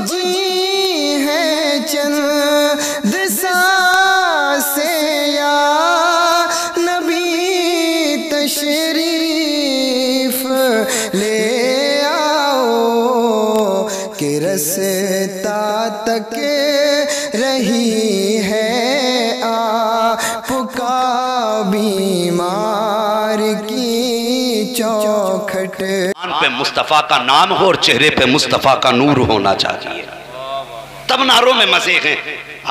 بجی ہیں چند سانسیں یا نبی تشریف لے آؤ کہ رستا تک رہی ہے آپ کا بیمار کی چوکھٹ۔ پہ مصطفیٰ کا نام ہو اور چہرے پہ مصطفیٰ کا نور ہونا چاہیے، تب نعروں میں مزے ہیں۔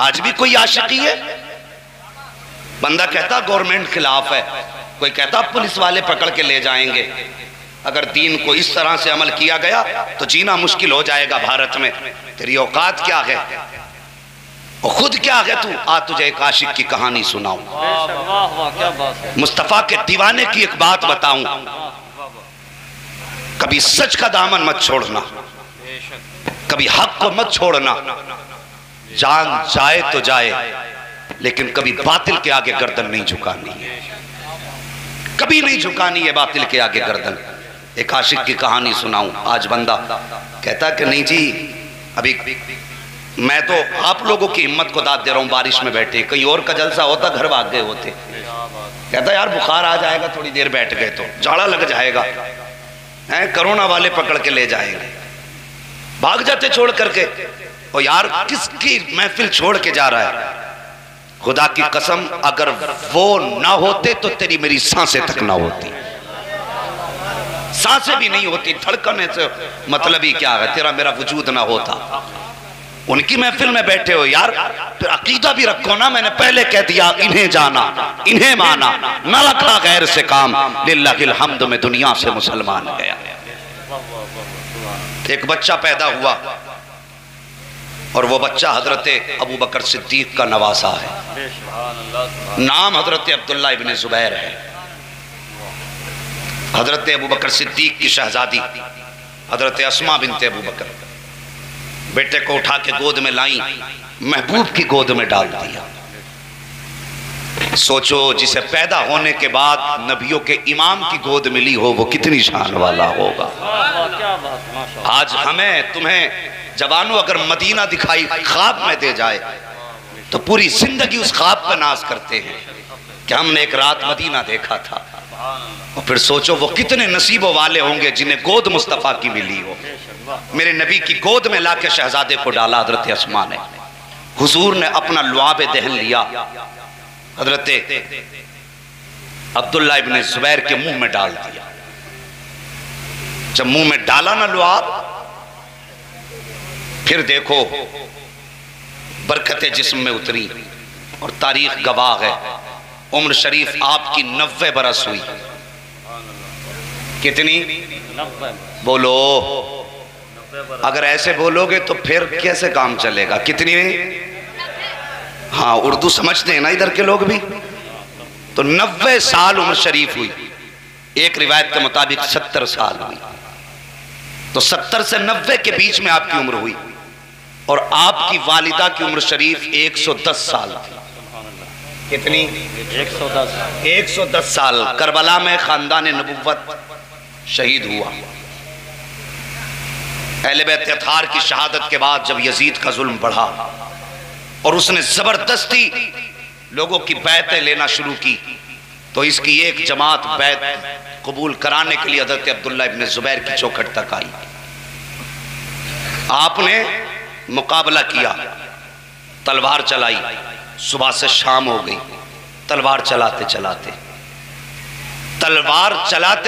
آج بھی کوئی عاشقی ہے، بندہ کہتا گورنمنٹ خلاف ہے، کوئی کہتا پولیس والے پکڑ کے لے جائیں گے۔ اگر دین کو اس طرح سے عمل کیا گیا تو جینا مشکل ہو جائے گا بھارت میں۔ تیری اوقات کیا ہے اور خود کیا ہے؟ تو تجھے ایک عاشق کی کہانی سناؤں، مصطفیٰ کے دیوانے کی ایک بات بتاؤں۔ کبھی سچ کا دامن مت چھوڑنا، کبھی حق کو مت چھوڑنا، جان جائے تو جائے لیکن کبھی باطل کے آگے گردن نہیں جھکانی ہے، کبھی نہیں جھکانی ہے باطل کے آگے گردن۔ ایک عاشق کی کہانی سناؤں۔ آج بندہ کہتا کہ نہیں جی ابھی میں تو آپ لوگوں کی ہمت کو داد دے رہا ہوں، بارش میں بیٹھے، کہیں اور کا جلسہ ہوتا گھر بھاگ گئے ہوتے۔ کہتا یار بخار آ جائے گا تھوڑی دیر بیٹھ گئے تو، جھاڑا لگ جائے گا، کرونا والے پکڑ کے لے جائیں گے، بھاگ جاتے چھوڑ کر کے۔ اور یار کس کی محفل چھوڑ کے جا رہا ہے؟ خدا کی قسم اگر وہ نہ ہوتے تو تیری میری سانسیں تک نہ ہوتی، سانسیں بھی نہیں ہوتی، دھڑکنے سے مطلب ہی کیا ہے، تیرا میرا وجود نہ ہوتا۔ ان کی محفل میں بیٹھے ہو یار، پھر عقیدہ بھی رکھو نا۔ میں نے پہلے کہہ دیا انہیں جانا انہیں مانا، نہ رکھا غیر سے کام، للہ الحمد میں دنیا سے مسلمان گیا۔ ایک بچہ پیدا ہوا اور وہ بچہ حضرت ابو بکر صدیق کا نواسا ہے، نام حضرت عبداللہ ابن زبیر ہے۔ حضرت ابو بکر صدیق کی شہزادی حضرت اسماء بنت ابو بکر بیٹے کو اٹھا کے گود میں لائیں، محبوب کی گود میں ڈال دیا۔ سوچو جسے پیدا ہونے کے بعد نبیوں کے امام کی گود ملی ہو وہ کتنی شان والا ہوگا۔ آج ہمیں تمہیں جوانوں اگر مدینہ دکھائی خواب میں دے جائے تو پوری زندگی اس خواب پہ ناز کرتے ہیں کہ ہم نے ایک رات مدینہ دیکھا تھا۔ اور پھر سوچو وہ کتنے نصیبوں والے ہوں گے جنہیں گود مصطفیٰ کی ملی ہو۔ میرے نبی کی گود میں لا کے شہزادے کو ڈالا حضرت اسماء نے، حضور نے اپنا لعاب دہن لیا، حضرت عبداللہ ابن زبیر کے منہ میں ڈال دیا۔ جب منہ میں ڈالا نا لعاب، پھر دیکھو برکتیں جسم میں اتری، اور تاریخ گواہ ہے عمر شریف آپ کی 90 برس ہوئی۔ کتنی؟ بولو، اگر ایسے بولو گے تو پھر کیسے کام چلے گا؟ کتنی؟ ہاں اردو سمجھتے ہیں نا ادھر کے لوگ بھی۔ تو 90 سال عمر شریف ہوئی، ایک روایت کے مطابق 70 سال ہوئی، تو 70 سے 90 کے بیچ میں آپ کی عمر ہوئی، اور آپ کی والدہ کی عمر شریف 110 سال تھی۔ کتنی؟ 110 سال۔ کربلا میں خاندان نبوت شہید ہوا۔ اہل بیت اطہار کی شہادت کے بعد جب یزید کا ظلم بڑھا اور اس نے زبردستی لوگوں کی بیعتیں لینا شروع کی، تو اس کی ایک جماعت بیعت قبول کرانے کے لیے حضرت عبداللہ ابن زبیر کی چوکھٹ تک آئی۔ آپ نے مقابلہ کیا، تلوار چلائی، صبح سے شام ہو گئی، تلوار چلاتے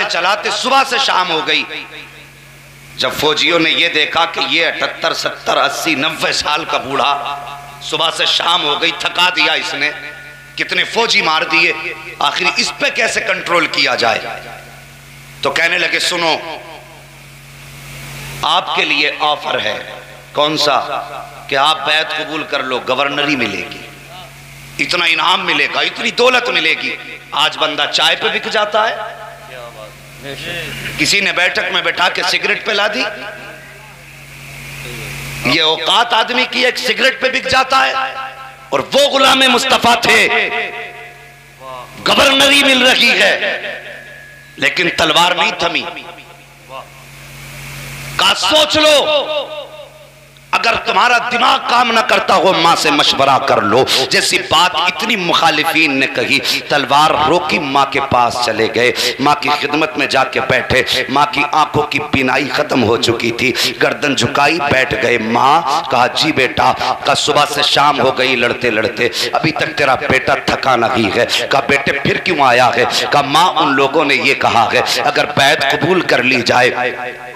چلاتے صبح سے شام ہو گئی۔ جب فوجیوں نے یہ دیکھا کہ یہ 78 70 80 90 سال کا بوڑھا، صبح سے شام ہو گئی، تھکا دیا اس نے، کتنے فوجی مار دیے، آخری اس پہ کیسے کنٹرول کیا جائے؟ تو کہنے لگے سنو، آپ کے لیے آفر ہے۔ کون سا؟ کہ آپ بیعت قبول کر لو، گورنری ملے گی، اتنا انعام ملے گا، اتنی دولت ملے گی۔ آج بندہ چائے پہ بک جاتا ہے، کسی نے بیٹھک میں بٹھا کے سگریٹ پہ لا دی، یہ اوقات آدمی کی ایک سگریٹ پہ بک جاتا ہے۔ اور وہ غلام مصطفیٰ تھے، گورنری مل رہی ہے لیکن تلوار نہیں تھمی۔ کہا سوچ لو اگر تمہارا دماغ کام نہ کرتا ہو ماں سے مشورہ کر لو. جیسی بات اتنی مخالفین نے کہی, تلوار روکی, ماں کے پاس چلے گئے, ماں کی خدمت میں جا کے بیٹھے. ماں کی آنکھوں کی بینائی ختم ہو چکی تھی, گردن جھکائی بیٹھ گئے. ماں کہا جی بیٹا, کہا صبح سے شام ہو گئی لڑتے لڑتے, ابھی تک تیرا بیٹا تھکا نہیں ہے. کہا بیٹے پھر کیوں آیا ہے؟ کہا ماں ان لوگوں نے یہ کہا ہے اگر بیعت قبول کر لی جائے,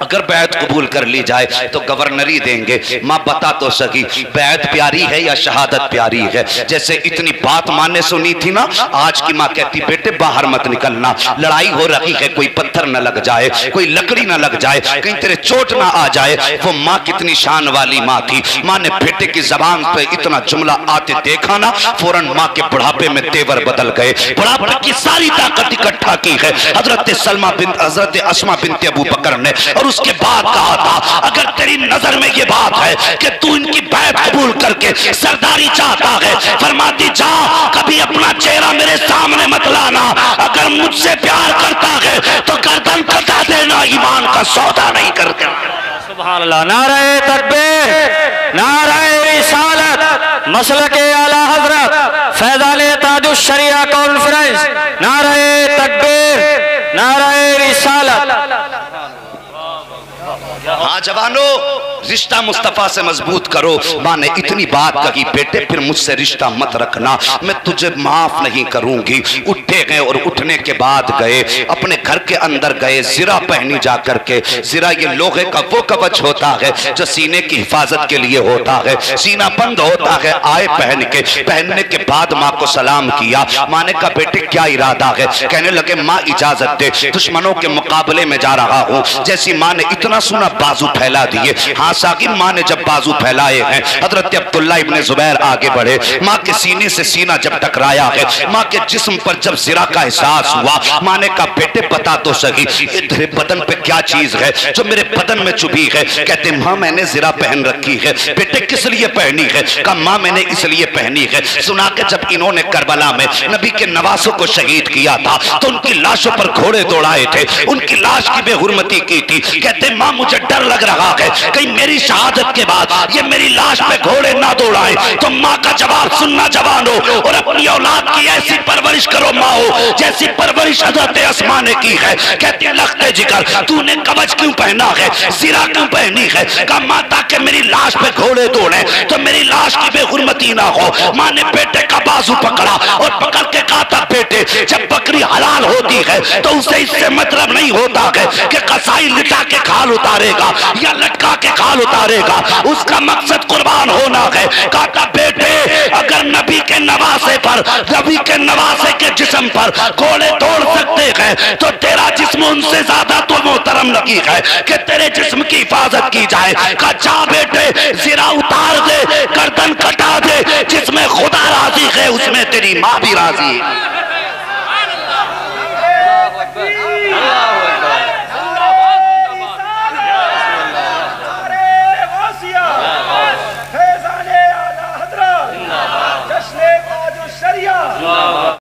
اگر بیعت قبول کر لی جائے تو گورنری دیں گے. ماں بتا تو سکی بیعت پیاری ہے یا شہادت پیاری ہے؟ جیسے اتنی بات ماں نے سنی تھی نا, آج کی ماں کہتی بیٹے باہر مت نکلنا, لڑائی ہو رہی ہے, کوئی پتھر نہ لگ جائے, کوئی لکڑی نہ لگ جائے, کہیں تیرے چوٹ نہ آ جائے. وہ ماں کتنی شان والی ماں تھی. ماں نے بیٹے کی زبان پہ اتنا جملہ آتے دیکھا نا, فوراً ماں کے بڑھاپے میں تیور بدل گئے. بڑھاپے کی ساری طاقت اکٹھا کی ہے حضرت اسماء بنت ابو بکر نے, اور اس کے بعد کہا تھا اگر تیری نظر میں یہ بات ہے کہ تو ان کی بیعت قبول کر کے سرداری چاہتا ہے, فرماتی جا کبھی اپنا چہرہ میرے سامنے مت لانا, اگر مجھ سے پیار کرتا ہے تو گردن کٹا دینا, ایمان کا سودا نہیں کرتا. سبحان اللہ. نعرہ تکبیر, نعرہ رسالت, مسلک اعلی حضرت فیضان تاج الشریعہ کانفرنس. نعرہ تکبیر, نعرہ رسالت. ہاں جوانو, رشتہ مصطفیٰ سے مضبوط کرو. ماں نے اتنی بات کہی بیٹے پھر مجھ سے رشتہ مت رکھنا, میں تجھے معاف نہیں کروں گی. اٹھے گئے اور اٹھنے کے بعد گئے اپنے گھر کے اندر گئے, زرہ پہنی جا کر کے. زرہ یہ لوہے کا وہ کوچ ہوتا ہے جو سینے کی حفاظت کے لیے ہوتا ہے, سینہ بند ہوتا ہے. آئے پہن کے, پہننے کے بعد ماں کو سلام کیا. ماں نے کہا بیٹے کیا ارادہ ہے؟ کہنے لگے ماں اجازت دے, دشمنوں کے مقابلے میں جا رہا ہوں. جیسی ماں نے اتنا سنا بازو پھیلا دیے. ہاں ساقی, ماں نے جب بازو پھیلائے ہیں حضرت عبداللہ ابن زبیر آگے بڑھے. ماں کے سینے سے سینہ جب ٹکرایا ہے, ماں کے جسم پر جب زرہ کا احساس ہوا, ماں نے کہا بیٹے بتا تو سکی تیرے بدن پہ کیا چیز ہے جو میرے بدن میں چبھی ہے؟ کہتے ماں میں نے زرہ پہن رکھی ہے. بیٹے کس لیے پہنی ہے؟ کہا ماں میں نے اس لیے پہنی ہے, سنا کہ جب انہوں نے کربلا میں نبی کے نواسوں کو شہید کیا تھا تو ان کی لاشوں پر گھوڑے دوڑائے تھے, ان کی لاش کی بے حرمتی کی تھی. کہتے ماں مجھے ڈر لگ رہا ہے کہیں میری شہادت کے بعد یہ میری لاش پہ گھوڑے نہ دوڑائیں. تو ماں کا جواب سننا جوانو, اور اپنی اولاد کی ایسی پرورش کرو ماں جیسی پرورش حضرت اسماء نے کی ہے. کہتی لخت جگر تو نے کبج کیوں پہنا ہے, زرہ کیوں پہنی ہے؟ کہا ماں تاکہ میری لاش پہ گھوڑے دوڑیں تو میری لاش کی بے حرمتی نہ ہو. ماں نے بیٹے کا بازو پکڑا اور پکڑ کے کہا تھا بیٹے جب بکری حلال ہوتی ہے تو اسے اس سے مطلب نہیں ہوتا ہے کہ قصائی لٹا کے کھال اتارے گا یا لٹکا کے کھال اتارے گا, اس کا مقصد قربان ہونا ہے. کہتا بیٹے اگر نبی کے نواسے پر, نبی کے نواسے کے جسم پر گھوڑے دوڑ سکتے ہیں تو تیرا جسم ان سے زیادہ تو محترم لگی ہے کہ تیرے جسم کی حفاظت کی جائے. کہا جا بیٹے زرہ اتار دے, گردن کٹا دے, جس میں خدا راضی ہے اس میں تیری ماں بھی راضی ہے.